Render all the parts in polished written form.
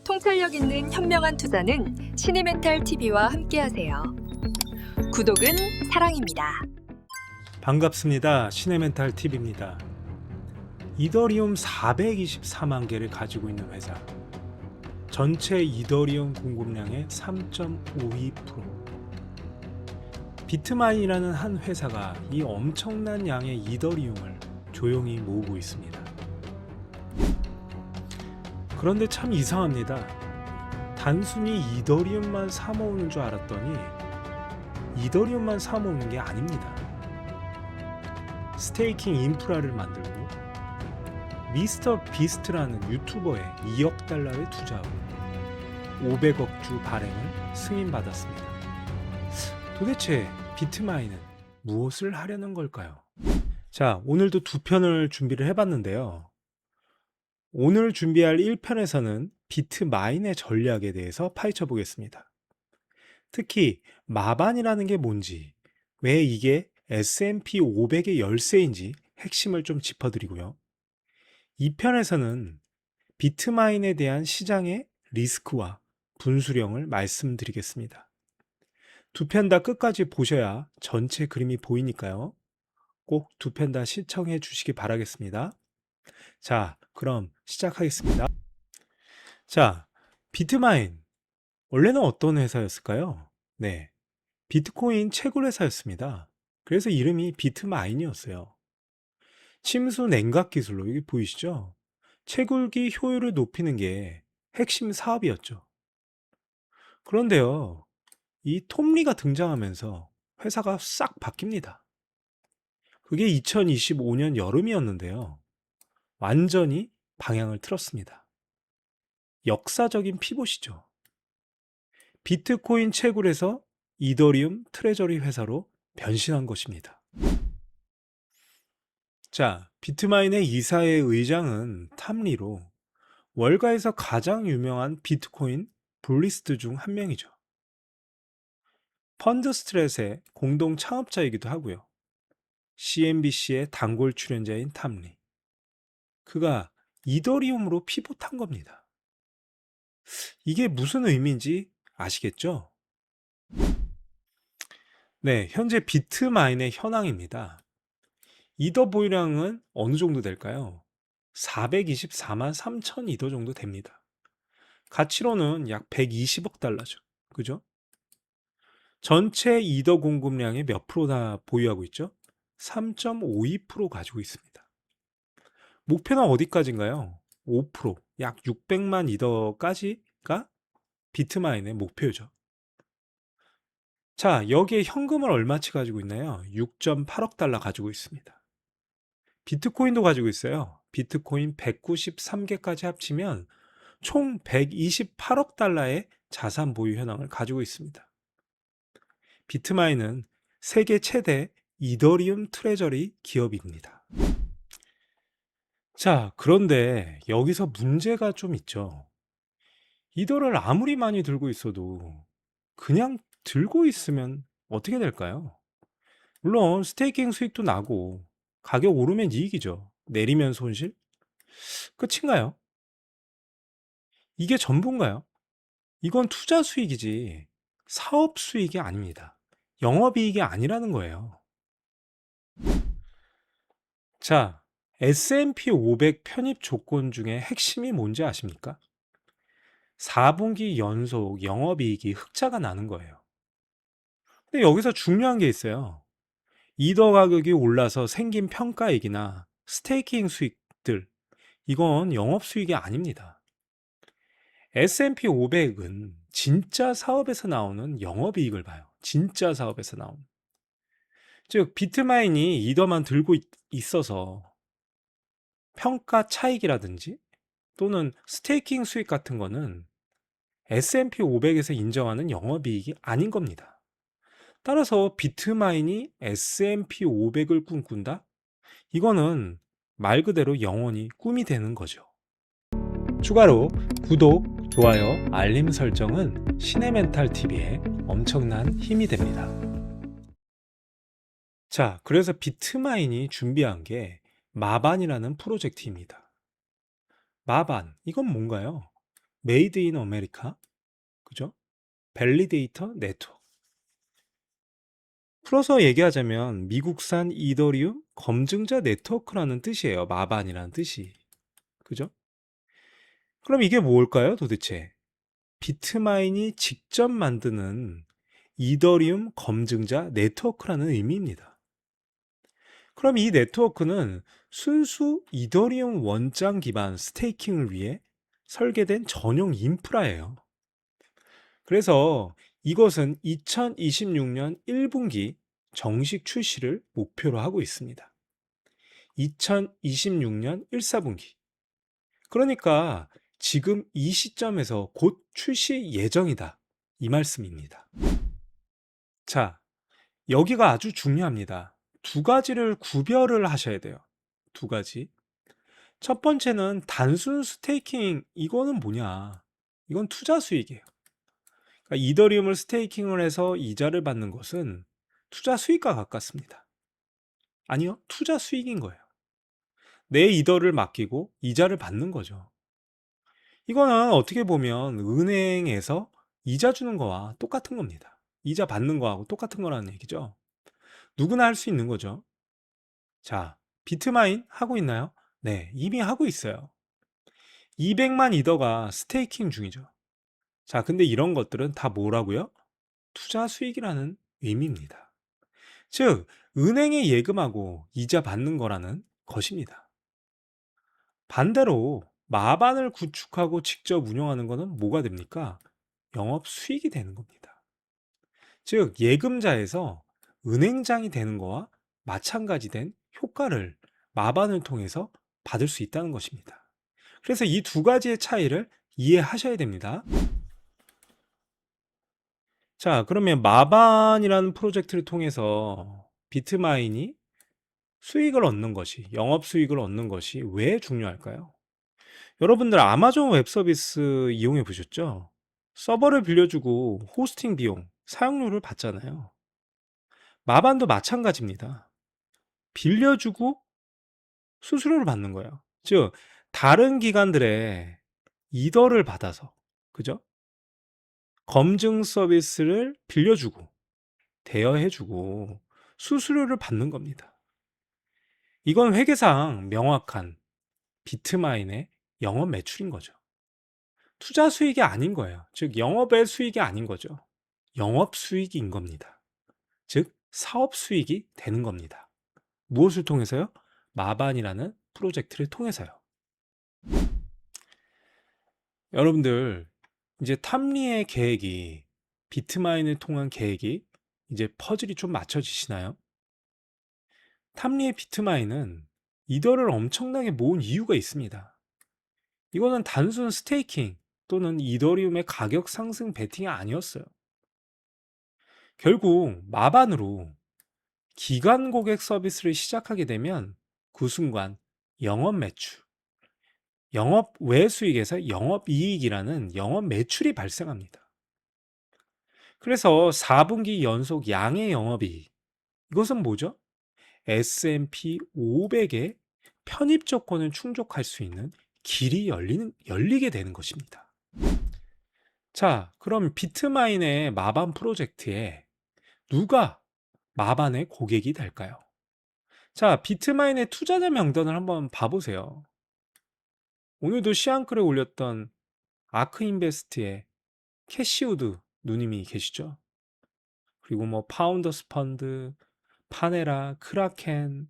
통찰력 있는 현명한 투자는 시니멘탈TV와 함께하세요. 구독은 사랑입니다. 반갑습니다. 시네멘탈TV입니다. 이더리움 424만 개를 가지고 있는 회사. 전체 이더리움 공급량의 3.52%. 비트마인이라는 한 회사가 이 엄청난 양의 이더리움을 조용히 모으고 있습니다. 그런데 참 이상합니다. 단순히 이더리움만 사모으는 줄 알았더니 이더리움만 사모으는 게 아닙니다. 스테이킹 인프라를 만들고 미스터 비스트라는 유튜버에 2억 달러의 투자하고 500억 주 발행을 승인받았습니다. 도대체 비트마인은 무엇을 하려는 걸까요? 자, 오늘도 두 편을 준비를 해봤는데요. 오늘 준비할 1편에서는 비트마인의 전략에 대해서 파헤쳐 보겠습니다. 특히 마반이라는 게 뭔지, 왜 이게 S&P 500의 열쇠인지 핵심을 좀 짚어드리고요. 2편에서는 비트마인에 대한 시장의 리스크와 분수령을 말씀드리겠습니다. 두 편 다 끝까지 보셔야 전체 그림이 보이니까요. 꼭 두 편 다 시청해 주시기 바라겠습니다. 자, 그럼 시작하겠습니다. 자, 비트마인. 원래는 어떤 회사였을까요? 네, 비트코인 채굴 회사였습니다. 그래서 이름이 비트마인이었어요. 침수 냉각 기술로, 여기 보이시죠? 채굴기 효율을 높이는 게 핵심 사업이었죠. 그런데요, 이 톰리가 등장하면서 회사가 싹 바뀝니다. 그게 2025년 여름이었는데요. 완전히 방향을 틀었습니다. 역사적인 피봇이죠. 비트코인 채굴에서 이더리움 트레저리 회사로 변신한 것입니다. 자, 비트마인의 이사회 의장은 탐리로 월가에서 가장 유명한 비트코인 블리스트 중 한 명이죠. 펀드 스트렛의 공동 창업자이기도 하고요. CNBC의 단골 출연자인 탐리. 그가 이더리움으로 피봇한 겁니다. 이게 무슨 의미인지 아시겠죠? 네, 현재 비트마인의 현황입니다. 이더 보유량은 어느 정도 될까요? 424만 3천 이더 정도 됩니다. 가치로는 약 120억 달러죠. 그죠? 전체 이더 공급량의 몇 프로 다 보유하고 있죠? 3.52% 가지고 있습니다. 목표는 어디까지인가요? 5%, 약 600만 이더까지가 비트마인의 목표죠. 자, 여기에 현금을 얼마치 가지고 있나요? 6.8억 달러 가지고 있습니다. 비트코인도 가지고 있어요. 비트코인 193개까지 합치면 총 128억 달러의 자산 보유 현황을 가지고 있습니다. 비트마인은 세계 최대 이더리움 트레저리 기업입니다. 자, 그런데 여기서 문제가 좀 있죠. 이더를 아무리 많이 들고 있어도 그냥 들고 있으면 어떻게 될까요? 물론 스테이킹 수익도 나고 가격 오르면 이익이죠. 내리면 손실? 끝인가요? 이게 전부인가요? 이건 투자 수익이지 사업 수익이 아닙니다. 영업이익이 아니라는 거예요. 자, S&P 500 편입 조건 중에 핵심이 뭔지 아십니까? 4분기 연속 영업이익이 흑자가 나는 거예요. 근데 여기서 중요한 게 있어요. 이더 가격이 올라서 생긴 평가이익이나 스테이킹 수익들, 이건 영업 수익이 아닙니다. S&P 500은 진짜 사업에서 나오는 영업이익을 봐요. 진짜 사업에서 나오는. 즉 비트마인이 이더만 들고 있어서 평가 차익이라든지 또는 스테이킹 수익 같은 거는 S&P 500에서 인정하는 영업이익이 아닌 겁니다. 따라서 비트마인이 S&P 500을 꿈꾼다? 이거는 말 그대로 영원히 꿈이 되는 거죠. 추가로 구독, 좋아요, 알림 설정은 시네멘탈TV에 엄청난 힘이 됩니다. 자, 그래서 비트마인이 준비한 게 마반이라는 프로젝트입니다. 마반, 이건 뭔가요? 메이드 인 아메리카, 그죠? 밸리데이터 네트워크. 풀어서 얘기하자면 미국산 이더리움 검증자 네트워크라는 뜻이에요. 마반이라는 뜻이. 그죠? 그럼 이게 뭘까요, 도대체? 비트마인이 직접 만드는 이더리움 검증자 네트워크라는 의미입니다. 그럼 이 네트워크는 순수 이더리움 원장 기반 스테이킹을 위해 설계된 전용 인프라예요. 그래서 이것은 2026년 1분기 정식 출시를 목표로 하고 있습니다. 2026년 1사분기. 그러니까 지금 이 시점에서 곧 출시 예정이다. 이 말씀입니다. 자, 여기가 아주 중요합니다. 두 가지를 구별을 하셔야 돼요. 두 가지. 첫 번째는 단순 스테이킹, 이거는 뭐냐? 이건 투자 수익이에요. 그러니까 이더리움을 스테이킹을 해서 이자를 받는 것은 투자 수익과 가깝습니다. 아니요, 투자 수익인 거예요. 내 이더를 맡기고 이자를 받는 거죠. 이거는 어떻게 보면 은행에서 이자 주는 거와 똑같은 겁니다. 이자 받는 거하고 똑같은 거라는 얘기죠. 누구나 할 수 있는 거죠. 자, 비트마인 하고 있나요? 네, 이미 하고 있어요. 200만 이더가 스테이킹 중이죠. 자, 근데 이런 것들은 다 뭐라고요? 투자 수익이라는 의미입니다. 즉, 은행에 예금하고 이자 받는 거라는 것입니다. 반대로 마반을 구축하고 직접 운영하는 것은 뭐가 됩니까? 영업 수익이 되는 겁니다. 즉, 예금자에서 은행장이 되는 거와 마찬가지 된 효과를 마반을 통해서 받을 수 있다는 것입니다. 그래서 이 두 가지의 차이를 이해하셔야 됩니다. 자, 그러면 마반이라는 프로젝트를 통해서 비트마인이 수익을 얻는 것이, 영업 수익을 얻는 것이 왜 중요할까요? 여러분들 아마존 웹 서비스 이용해 보셨죠? 서버를 빌려주고 호스팅 비용, 사용료를 받잖아요. 마반도 마찬가지입니다. 빌려주고 수수료를 받는 거예요. 즉, 다른 기관들의 이더를 받아서, 그죠? 검증 서비스를 빌려주고, 대여해주고, 수수료를 받는 겁니다. 이건 회계상 명확한 비트마인의 영업 매출인 거죠. 투자 수익이 아닌 거예요. 즉, 영업의 수익이 아닌 거죠. 영업 수익인 겁니다. 즉, 사업 수익이 되는 겁니다. 무엇을 통해서요? 마반이라는 프로젝트를 통해서요. 여러분들, 이제 탐리의 계획이, 비트마인을 통한 계획이 이제 퍼즐이 좀 맞춰지시나요? 탐리의 비트마인은 이더를 엄청나게 모은 이유가 있습니다. 이거는 단순 스테이킹 또는 이더리움의 가격 상승 베팅이 아니었어요. 결국 마반으로 기관 고객 서비스를 시작하게 되면 그 순간 영업 매출, 영업 외 수익에서 영업 이익이라는 영업 매출이 발생합니다. 그래서 4분기 연속 양의 영업이익, 이것은 뭐죠? S&P 500의 편입 조건을 충족할 수 있는 길이 열리게 되는 것입니다. 자, 그럼 비트마인의 마반 프로젝트에 누가 마반의 고객이 될까요? 자, 비트마인의 투자자 명단을 한번 봐보세요. 오늘도 시안글에 올렸던 아크인베스트의 캐시우드 누님이 계시죠? 그리고 뭐 파운더스 펀드, 파네라, 크라켄,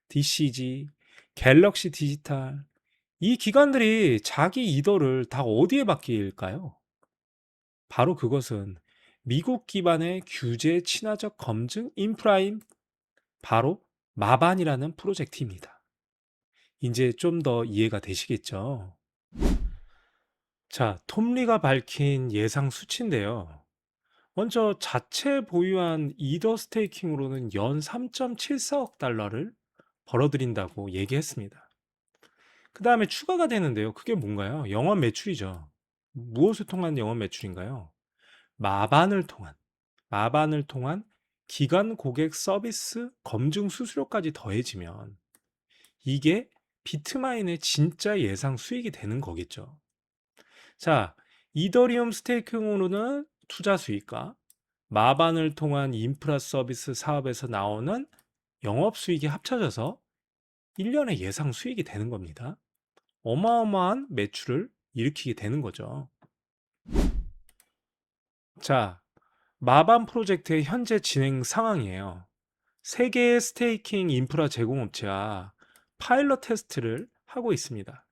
DCG, 갤럭시 디지털, 이 기관들이 자기 이더를 다 어디에 맡길까요? 바로 그것은 미국 기반의 규제 친화적 검증 인프라인, 바로 마반이라는 프로젝트입니다. 이제 좀 더 이해가 되시겠죠? 자, 톰리가 밝힌 예상 수치인데요. 먼저 자체 보유한 이더 스테이킹으로는 연 3.74억 달러를 벌어들인다고 얘기했습니다. 그 다음에 추가가 되는데요. 그게 뭔가요? 영업 매출이죠. 무엇을 통한 영업 매출인가요? 마반을 통한, 마반을 통한 기관 고객 서비스 검증 수수료까지 더해지면 이게 비트마인의 진짜 예상 수익이 되는 거겠죠. 자, 이더리움 스테이킹으로는 투자 수익과 마반을 통한 인프라 서비스 사업에서 나오는 영업 수익이 합쳐져서 1년의 예상 수익이 되는 겁니다. 어마어마한 매출을 일으키게 되는 거죠. 자, 마반 프로젝트의 현재 진행 상황이에요. 세 개의 스테이킹 인프라 제공업체와 파일럿 테스트를 하고 있습니다.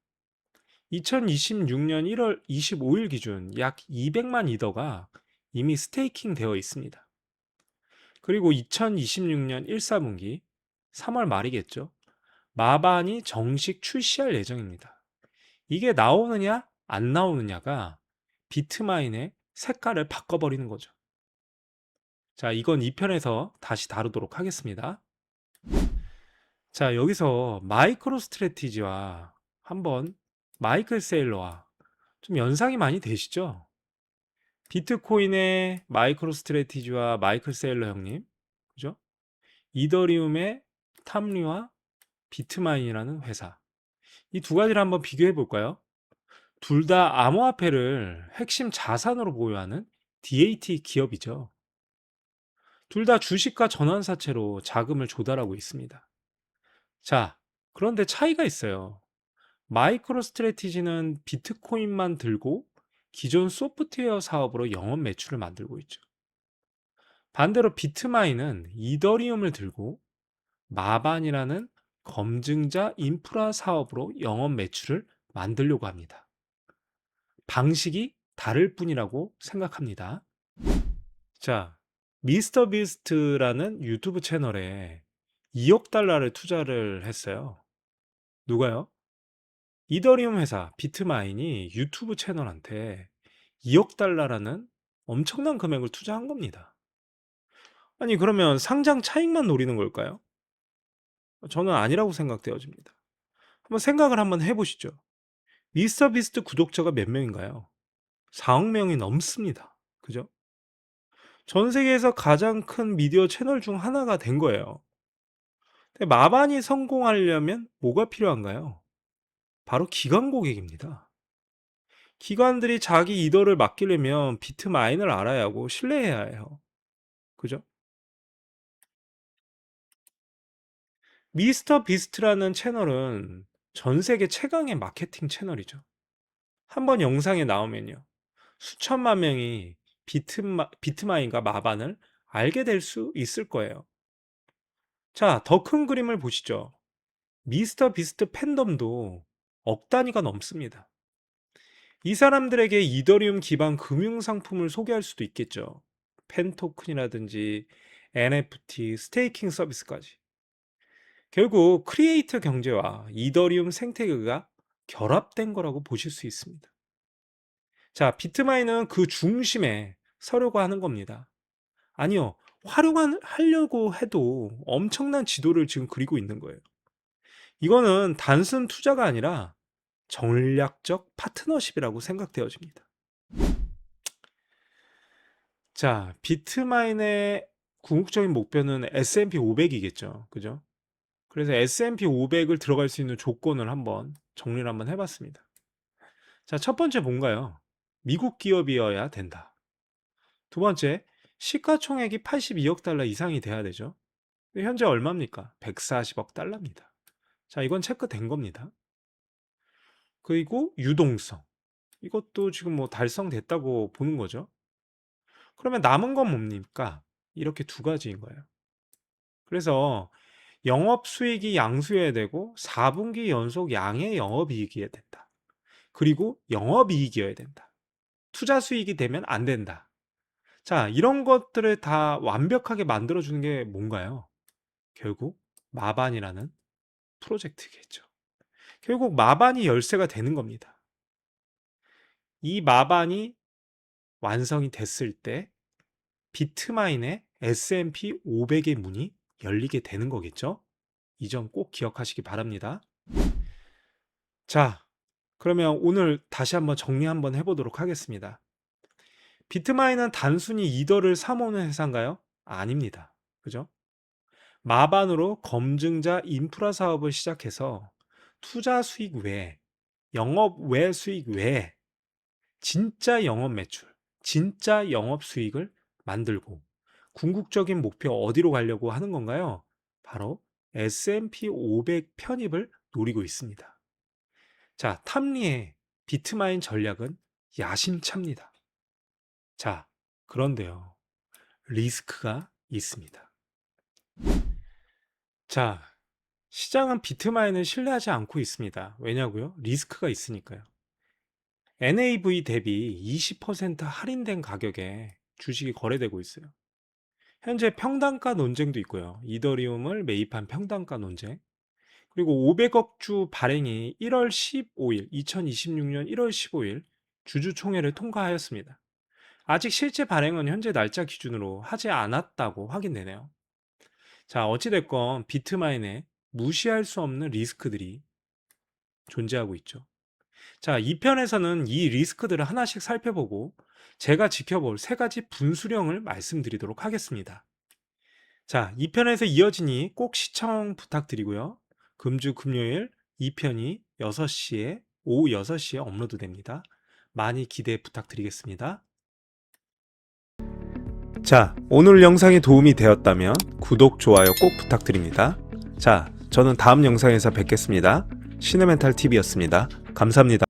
2026년 1월 25일 기준 약 200만 이더가 이미 스테이킹 되어 있습니다. 그리고 2026년 1사분기 3월 말이겠죠. 마반이 정식 출시할 예정입니다. 이게 나오느냐 안 나오느냐가 비트마인의 색깔을 바꿔버리는 거죠. 자, 이건 2편에서 다시 다루도록 하겠습니다. 자, 여기서 마이크로 스트래티지와 한번 마이클 세일러와 좀 연상이 많이 되시죠? 비트코인의 마이크로 스트래티지와 마이클 세일러 형님, 그죠? 이더리움의 탐리와 비트마인이라는 회사. 이 두 가지를 한번 비교해 볼까요? 둘 다 암호화폐를 핵심 자산으로 보유하는 DAT 기업이죠. 둘 다 주식과 전환사채로 자금을 조달하고 있습니다. 자, 그런데 차이가 있어요. 마이크로 스트래티지는 비트코인만 들고 기존 소프트웨어 사업으로 영업 매출을 만들고 있죠. 반대로 비트마인은 이더리움을 들고 마반이라는 검증자 인프라 사업으로 영업 매출을 만들려고 합니다. 방식이 다를 뿐이라고 생각합니다. 자, 미스터 비스트라는 유튜브 채널에 2억 달러를 투자를 했어요. 누가요? 이더리움 회사 비트마인이 유튜브 채널한테 2억 달러라는 엄청난 금액을 투자한 겁니다. 아니, 그러면 상장 차익만 노리는 걸까요? 저는 아니라고 생각되어집니다. 한번 해보시죠. 미스터 비스트 구독자가 몇 명인가요? 4억 명이 넘습니다. 그죠? 전 세계에서 가장 큰 미디어 채널 중 하나가 된 거예요. 근데 마반이 성공하려면 뭐가 필요한가요? 바로 기관 고객입니다. 기관들이 자기 이더를 맡기려면 비트마인을 알아야 하고 신뢰해야 해요. 그죠? 미스터 비스트라는 채널은 전 세계 최강의 마케팅 채널이죠. 한번 영상에 나오면요. 수천만 명이 비트마인과 마반을 알게 될 수 있을 거예요. 자, 더 큰 그림을 보시죠. 미스터 비스트 팬덤도 억 단위가 넘습니다. 이 사람들에게 이더리움 기반 금융 상품을 소개할 수도 있겠죠. 펜 토큰이라든지 NFT, 스테이킹 서비스까지. 결국 크리에이터 경제와 이더리움 생태계가 결합된 거라고 보실 수 있습니다. 자, 비트마인은 그 중심에 서려고 하는 겁니다. 아니요, 활용하려고 해도 엄청난 지도를 지금 그리고 있는 거예요. 이거는 단순 투자가 아니라 전략적 파트너십이라고 생각되어집니다. 자, 비트마인의 궁극적인 목표는 S&P 500이겠죠. 그죠? 그래서 S&P 500을 들어갈 수 있는 조건을 정리를 한번 해봤습니다. 자, 첫 번째 뭔가요? 미국 기업이어야 된다. 두 번째, 시가총액이 82억 달러 이상이 돼야 되죠. 현재 얼마입니까? 140억 달러입니다. 자, 이건 체크된 겁니다. 그리고 유동성. 이것도 지금 뭐 달성됐다고 보는 거죠. 그러면 남은 건 뭡니까? 이렇게 두 가지인 거예요. 그래서 영업 수익이 양수여야 되고 4분기 연속 양의 영업이익이어야 된다. 그리고 영업이익이어야 된다. 투자 수익이 되면 안 된다. 자, 이런 것들을 다 완벽하게 만들어주는 게 뭔가요? 결국 마반이라는 프로젝트겠죠. 결국 마반이 열쇠가 되는 겁니다. 이 마반이 완성이 됐을 때 비트마인의 S&P 500의 문이 열리게 되는 거겠죠? 이 점 꼭 기억하시기 바랍니다. 자, 그러면 오늘 다시 한번 정리 한번 해보도록 하겠습니다. 비트마인은 단순히 이더를 사모는 회사인가요? 아닙니다. 그죠? 마반으로 검증자 인프라 사업을 시작해서 투자 수익 외에, 영업 외 수익 외에 진짜 영업 매출, 진짜 영업 수익을 만들고 궁극적인 목표 어디로 가려고 하는 건가요? 바로 S&P 500 편입을 노리고 있습니다. 자, 탐리의 비트마인 전략은 야심찹니다. 자, 그런데요. 리스크가 있습니다. 자, 시장은 비트마인을 신뢰하지 않고 있습니다. 왜냐고요? 리스크가 있으니까요. NAV 대비 20% 할인된 가격에 주식이 거래되고 있어요. 현재 평단가 논쟁도 있고요. 이더리움을 매입한 평단가 논쟁. 그리고 500억 주 발행이 1월 15일, 2026년 1월 15일 주주총회를 통과하였습니다. 아직 실제 발행은 현재 날짜 기준으로 하지 않았다고 확인되네요. 자, 어찌됐건 비트마인에 무시할 수 없는 리스크들이 존재하고 있죠. 자, 2편에서는 이 리스크들을 하나씩 살펴보고 제가 지켜볼 3가지 분수령을 말씀드리도록 하겠습니다. 자, 2편에서 이어지니 꼭 시청 부탁드리고요. 금주 금요일 2편이 6시에, 오후 6시에 업로드 됩니다. 많이 기대 부탁드리겠습니다. 자, 오늘 영상이 도움이 되었다면 구독, 좋아요 꼭 부탁드립니다. 자, 저는 다음 영상에서 뵙겠습니다. 시네멘탈TV였습니다. 감사합니다.